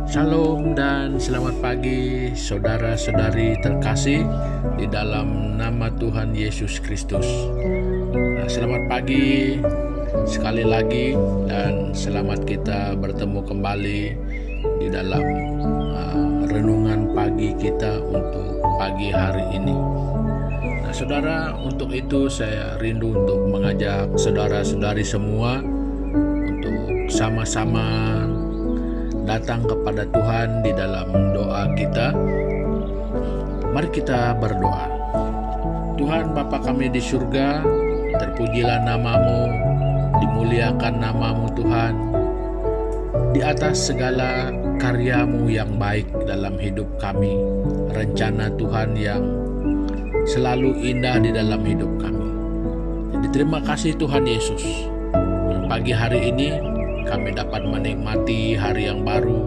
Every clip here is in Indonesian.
Shalom dan selamat pagi saudara-saudari terkasih di dalam nama Tuhan Yesus Kristus. Selamat pagi sekali lagi dan selamat kita bertemu kembali di dalam renungan pagi kita untuk pagi hari ini. Saudara, untuk itu saya rindu untuk mengajak saudara-saudari semua untuk sama-sama datang kepada Tuhan di dalam doa kita. Mari kita berdoa. Tuhan Bapa kami di surga, terpujilah nama-Mu, dimuliakan nama-Mu Tuhan. Di atas segala karya-Mu yang baik dalam hidup kami, rencana Tuhan yang selalu indah di dalam hidup kami. Jadi terima kasih Tuhan Yesus. Pagi hari ini kami dapat menikmati hari yang baru.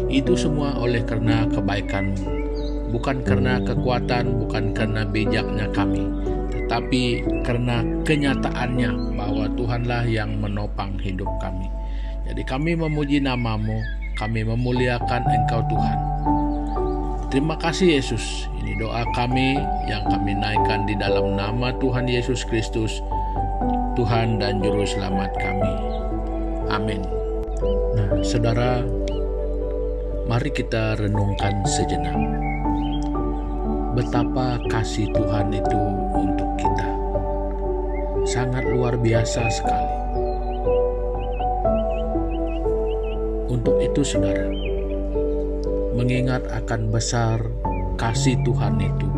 Itu semua oleh karena kebaikan-Mu, bukan karena kekuatan, bukan karena bijaknya kami, tetapi karena kenyataannya bahwa Tuhanlah yang menopang hidup kami. Jadi kami memuji nama-Mu, kami memuliakan Engkau Tuhan. Terima kasih Yesus. Ini doa kami yang kami naikkan di dalam nama Tuhan Yesus Kristus, Tuhan dan Juru Selamat kami. Amin. Saudara, mari kita renungkan sejenak. Betapa kasih Tuhan itu untuk kita. Sangat luar biasa sekali. Untuk itu saudara, mengingat akan besar kasih Tuhan itu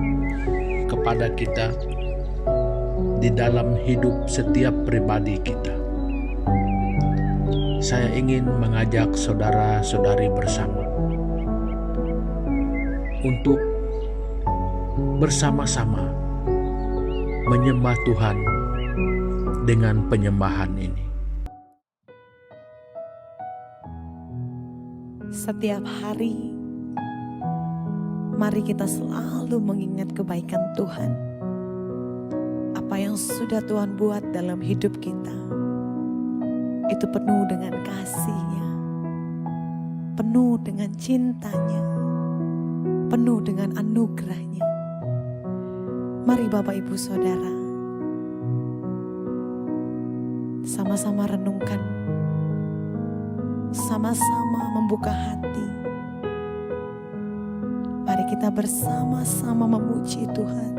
kepada kita di dalam hidup setiap pribadi kita, saya ingin mengajak saudara-saudari bersama untuk bersama-sama menyembah Tuhan dengan penyembahan ini. Setiap hari, mari kita selalu mengingat kebaikan Tuhan. Apa yang sudah Tuhan buat dalam hidup kita, itu penuh dengan kasih-Nya, penuh dengan cinta-Nya, penuh dengan anugerah-Nya. Mari Bapak Ibu Saudara, sama-sama renungkan, sama-sama membuka hati. Mari kita bersama-sama memuji Tuhan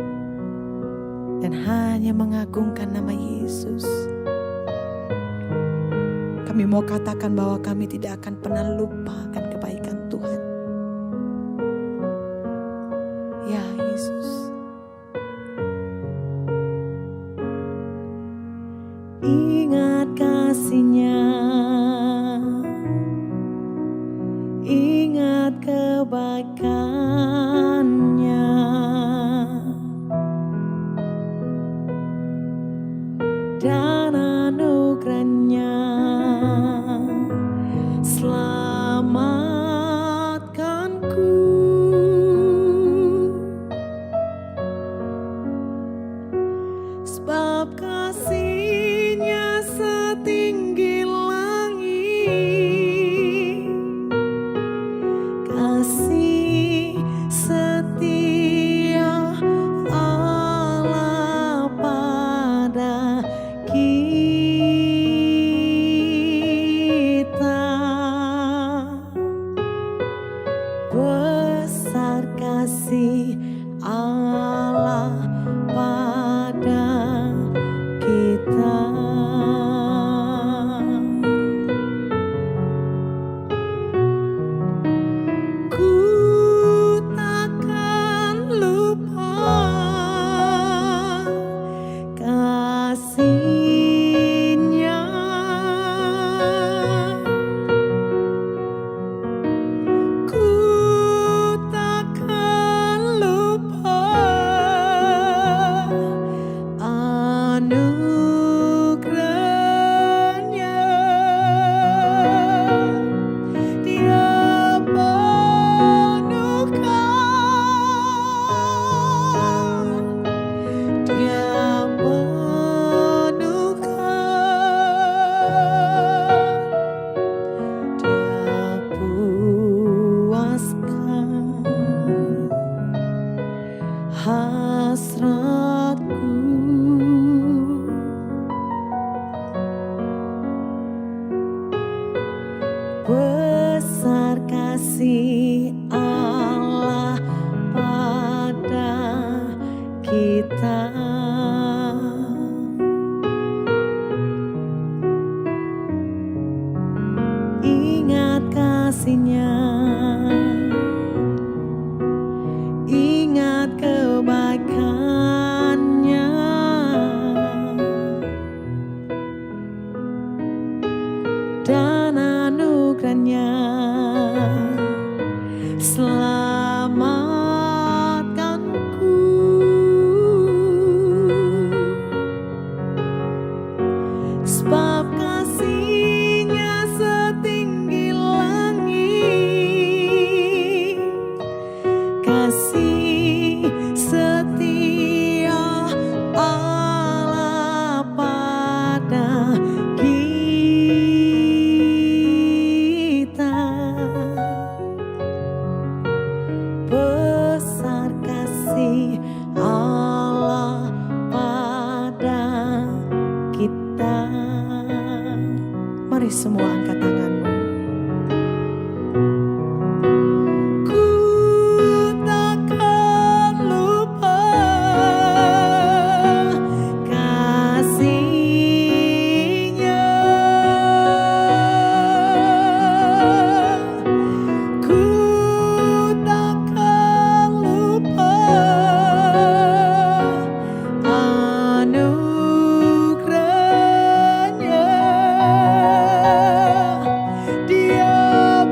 dan hanya mengagungkan nama Yesus. Kami mau katakan bahwa kami tidak akan pernah lupa akan kebaikan Tuhan. Ya Yesus. Ingat kasih-Nya, ingat kebaikan-Nya, dan anugerah-Nya. Selamatkanku, sebab kasih-Nya setinggi langit, kasih setia Allah pada kita. Besar kasih Allah pada kita. Ingat kasih-Nya, ingat kebaikan-Nya, dan anugerah-Nya. Selamatkanku, sebab kasih-Nya setinggi langit. Kasih setia Allah pada kita. Besar kasih Allah pada kita. Mari semua angkat tanganmu. Ku takkan lupa kasih-Nya. Ku takkan lupa anugerah-Nya. Dia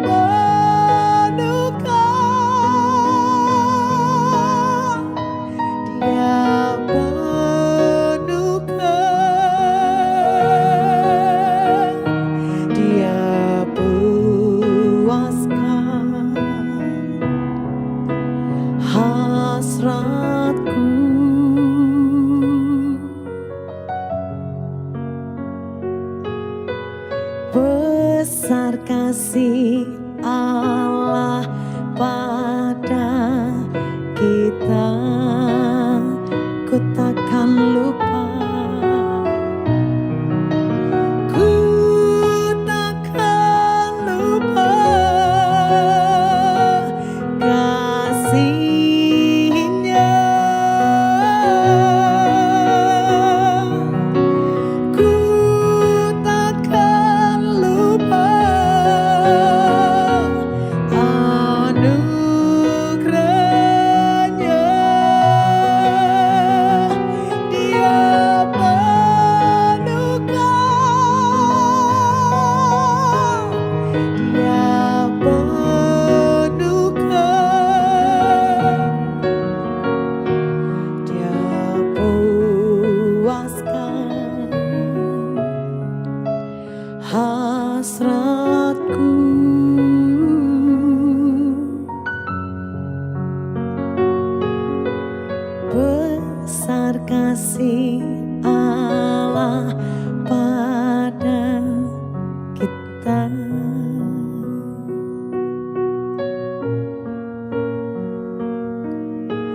penuhkan, Dia penuhkan, Dia puaskan hasratku. Besar kasih Allah pada kita. Ku takkan lupa, ku takkan lupa kasih-Nya. Ku takkan lupa anugerah-Nya. Dia penuhkan, Dia penuhkan, Dia puaskan hasratku. Besar kasih Allah pada kita.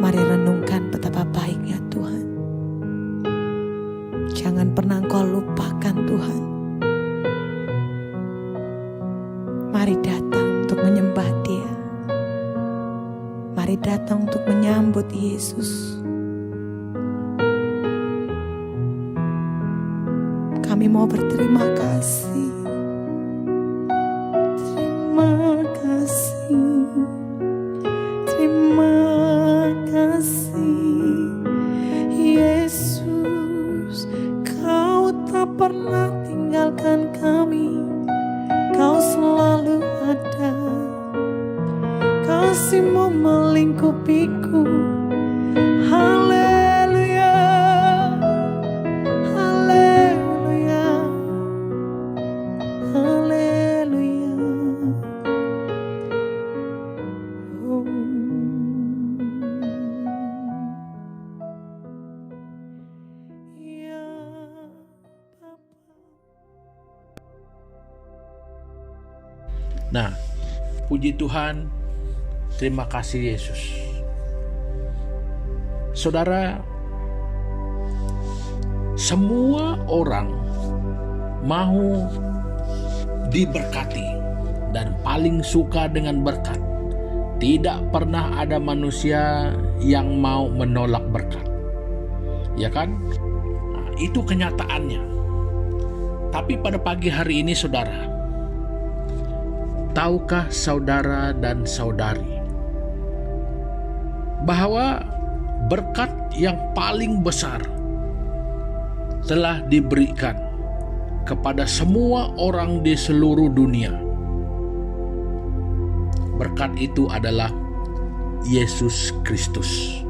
Mari renungkan betapa baiknya Tuhan. Jangan pernah Engkau lupakan Tuhan. Mari datang untuk menyembah Dia. Mari datang untuk menyambut Yesus. Kami mau berterima kasih. Terima kasih. Terima kasih. Yesus, Kau tak pernah tinggalkan kami. Kau selalu ada. Kasih-Mu melingkupiku. Haleluya, haleluya, haleluya. Oh. Ya Bapa. Nah, puji Tuhan, terima kasih Yesus. Saudara, semua orang mau diberkati, dan paling suka dengan berkat. Tidak pernah ada manusia yang mau menolak berkat. Ya kan? Nah, itu kenyataannya. Tapi pada pagi hari ini saudara, tahukah saudara dan saudari bahwa berkat yang paling besar telah diberikan kepada semua orang di seluruh dunia? Berkat itu adalah Yesus Kristus.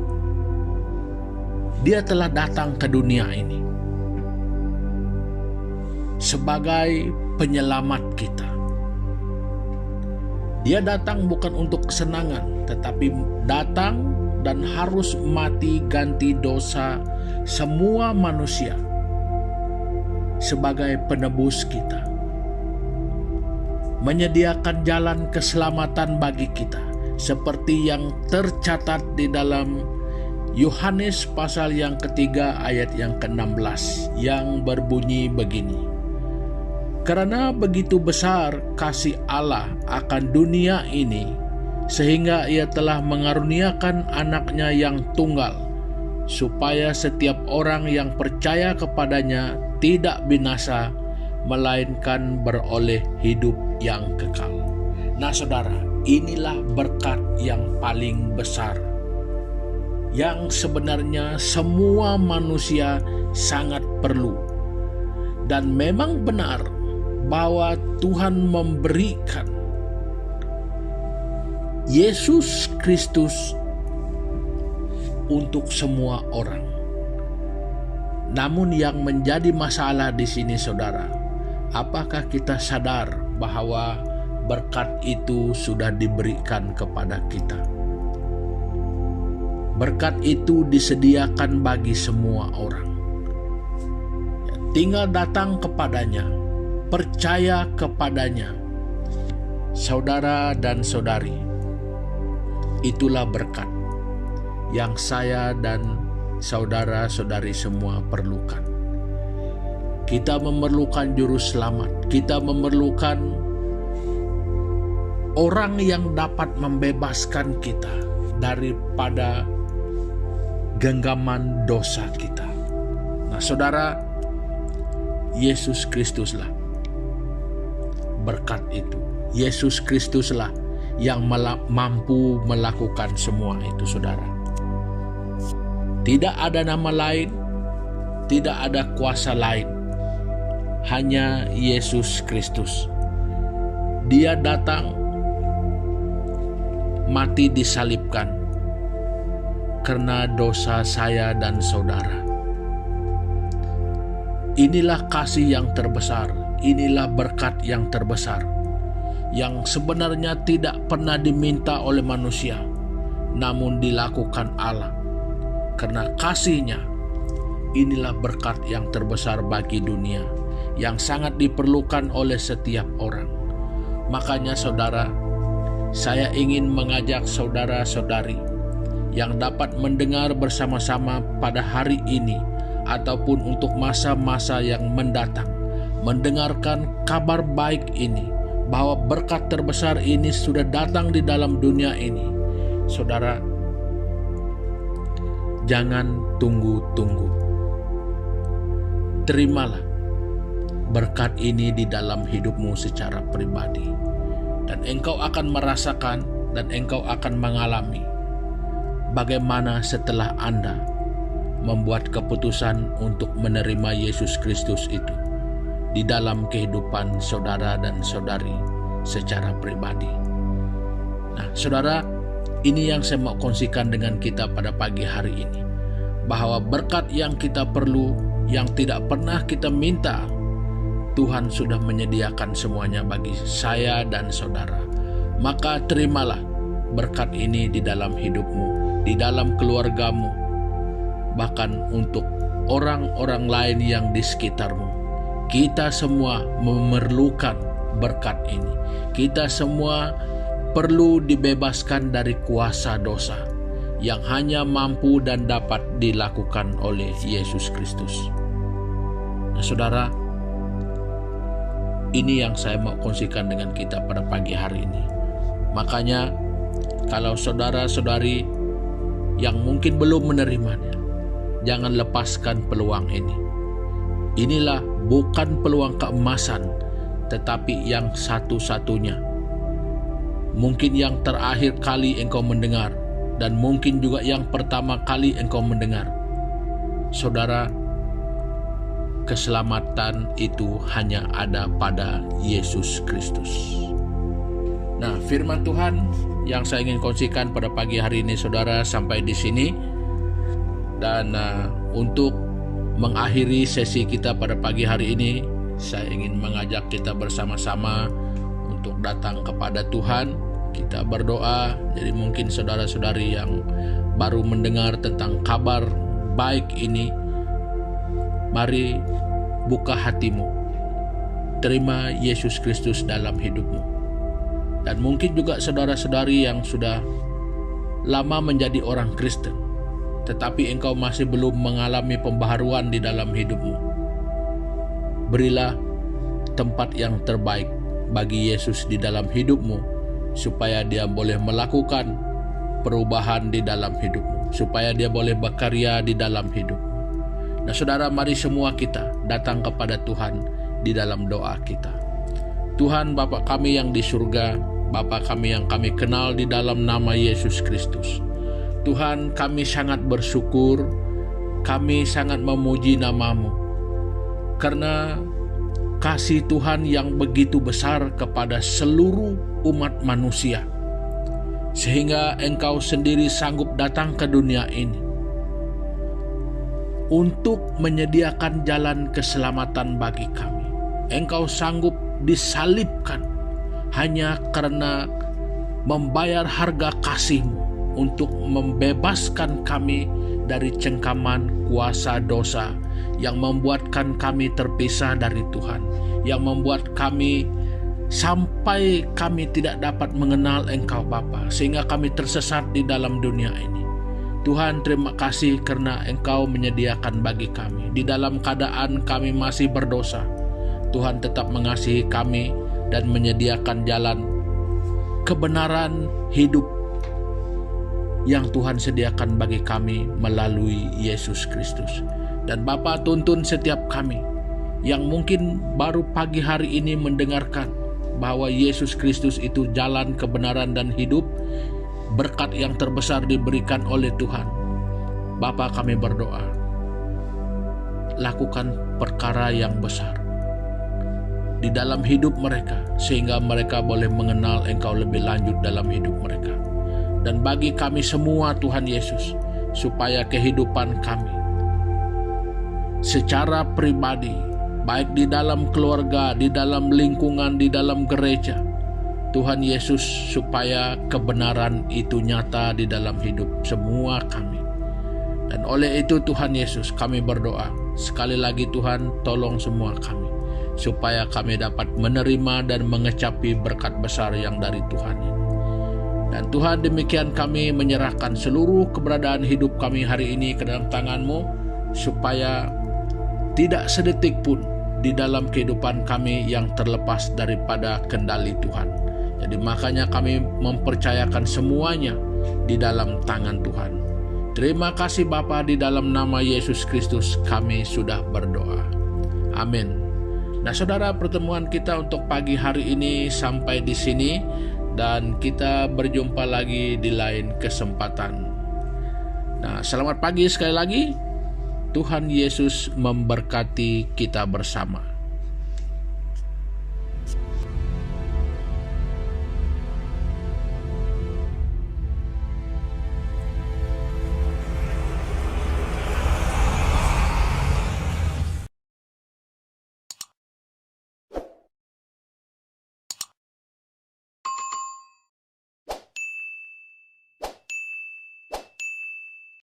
Dia telah datang ke dunia ini sebagai penyelamat kita. Dia datang bukan untuk kesenangan, tetapi datang dan harus mati ganti dosa semua manusia sebagai penebus kita, menyediakan jalan keselamatan bagi kita, seperti yang tercatat di dalam Yohanes pasal yang ketiga ayat yang ke-16 yang berbunyi begini. Karena begitu besar kasih Allah akan dunia ini, sehingga ia telah mengaruniakan anaknya yang tunggal, supaya setiap orang yang percaya kepadanya tidak binasa, melainkan beroleh hidup yang kekal. Nah saudara, inilah berkat yang paling besar, yang sebenarnya semua manusia sangat perlu. Dan memang benar bahwa Tuhan memberikan Yesus Kristus untuk semua orang. Namun yang menjadi masalah di sini saudara, apakah kita sadar bahwa berkat itu sudah diberikan kepada kita? Berkat itu disediakan bagi semua orang. Tinggal datang kepadanya, percaya kepadanya. Saudara dan saudari, itulah berkat yang saya dan saudara-saudari semua perlukan. Kita memerlukan juru selamat. Kita memerlukan orang yang dapat membebaskan kita daripada genggaman dosa kita. Nah saudara, Yesus Kristuslah berkat itu. Yesus Kristuslah yang mampu melakukan semua itu saudara. Tidak ada nama lain, tidak ada kuasa lain, hanya Yesus Kristus. Dia datang, mati disalibkan karena dosa saya dan saudara. Inilah kasih yang terbesar, inilah berkat yang terbesar, yang sebenarnya tidak pernah diminta oleh manusia, namun dilakukan Allah. Karena kasih-Nya, inilah berkat yang terbesar bagi dunia, yang sangat diperlukan oleh setiap orang. Makanya saudara, saya ingin mengajak saudara-saudari yang dapat mendengar bersama-sama pada hari ini, ataupun untuk masa-masa yang mendatang, mendengarkan kabar baik ini, bahwa berkat terbesar ini sudah datang di dalam dunia ini. Saudara, jangan tunggu-tunggu. Terimalah berkat ini di dalam hidupmu secara pribadi. Dan engkau akan merasakan dan engkau akan mengalami bagaimana setelah Anda membuat keputusan untuk menerima Yesus Kristus itu di dalam kehidupan saudara dan saudari secara pribadi. Nah, saudara, ini yang saya mau kongsikan dengan kita pada pagi hari ini, bahwa berkat yang kita perlu, yang tidak pernah kita minta, Tuhan sudah menyediakan semuanya bagi saya dan saudara. Maka terimalah berkat ini di dalam hidupmu, di dalam keluargamu, bahkan untuk orang-orang lain yang di sekitarmu. Kita semua memerlukan berkat ini. Kita semua perlu dibebaskan dari kuasa dosa yang hanya mampu dan dapat dilakukan oleh Yesus Kristus. Nah, saudara, Ini yang saya mau kongsikan dengan kita pada pagi hari ini. Makanya kalau saudara-saudari yang mungkin belum menerimanya, jangan lepaskan peluang ini. Inilah bukan peluang keemasan, tetapi yang satu-satunya. Mungkin yang terakhir kali engkau mendengar, dan mungkin juga yang pertama kali engkau mendengar. Saudara, keselamatan itu hanya ada pada Yesus Kristus. Nah, firman Tuhan yang saya ingin kongsikan pada pagi hari ini, saudara, sampai di sini. Dan untuk mengakhiri sesi kita pada pagi hari ini, saya ingin mengajak kita bersama-sama untuk datang kepada Tuhan. Kita berdoa. Jadi mungkin saudara-saudari yang baru mendengar tentang kabar baik ini, mari buka hatimu. Terima Yesus Kristus dalam hidupmu. Dan mungkin juga saudara-saudari yang sudah lama menjadi orang Kristen, tetapi engkau masih belum mengalami pembaharuan di dalam hidupmu. Berilah tempat yang terbaik bagi Yesus di dalam hidupmu, supaya dia boleh melakukan perubahan di dalam hidupmu, supaya dia boleh berkarya di dalam hidupmu. Nah saudara, mari semua kita datang kepada Tuhan di dalam doa kita. Tuhan Bapa kami yang di surga, Bapa kami yang kami kenal di dalam nama Yesus Kristus. Tuhan, kami sangat bersyukur, kami sangat memuji nama-Mu, karena kasih Tuhan yang begitu besar kepada seluruh umat manusia, sehingga Engkau sendiri sanggup datang ke dunia ini untuk menyediakan jalan keselamatan bagi kami. Engkau sanggup disalibkan hanya karena membayar harga kasih-Mu untuk membebaskan kami dari cengkaman kuasa dosa yang membuatkan kami terpisah dari Tuhan, yang membuat kami sampai kami tidak dapat mengenal Engkau Bapa, sehingga kami tersesat di dalam dunia ini. Tuhan, terima kasih karena Engkau menyediakan bagi kami. Di dalam keadaan kami masih berdosa, Tuhan tetap mengasihi kami dan menyediakan jalan kebenaran hidup yang Tuhan sediakan bagi kami melalui Yesus Kristus. Dan Bapa, tuntun setiap kami yang mungkin baru pagi hari ini mendengarkan bahwa Yesus Kristus itu jalan kebenaran dan hidup, berkat yang terbesar diberikan oleh Tuhan. Bapa, kami berdoa, lakukan perkara yang besar di dalam hidup mereka, sehingga mereka boleh mengenal Engkau lebih lanjut dalam hidup mereka. Dan bagi kami semua Tuhan Yesus, supaya kehidupan kami secara pribadi, baik di dalam keluarga, di dalam lingkungan, di dalam gereja, Tuhan Yesus, supaya kebenaran itu nyata di dalam hidup semua kami. Dan oleh itu Tuhan Yesus, kami berdoa, sekali lagi Tuhan, tolong semua kami, supaya kami dapat menerima dan mengecapi berkat besar yang dari Tuhan ini. Dan Tuhan, demikian kami menyerahkan seluruh keberadaan hidup kami hari ini ke dalam tangan-Mu, supaya tidak sedetik pun di dalam kehidupan kami yang terlepas daripada kendali Tuhan. Jadi makanya kami mempercayakan semuanya di dalam tangan Tuhan. Terima kasih Bapa, di dalam nama Yesus Kristus kami sudah berdoa. Amin. Nah saudara, pertemuan kita untuk pagi hari ini sampai di sini. Dan kita berjumpa lagi di lain kesempatan. Nah, selamat pagi sekali lagi. Tuhan Yesus memberkati kita bersama.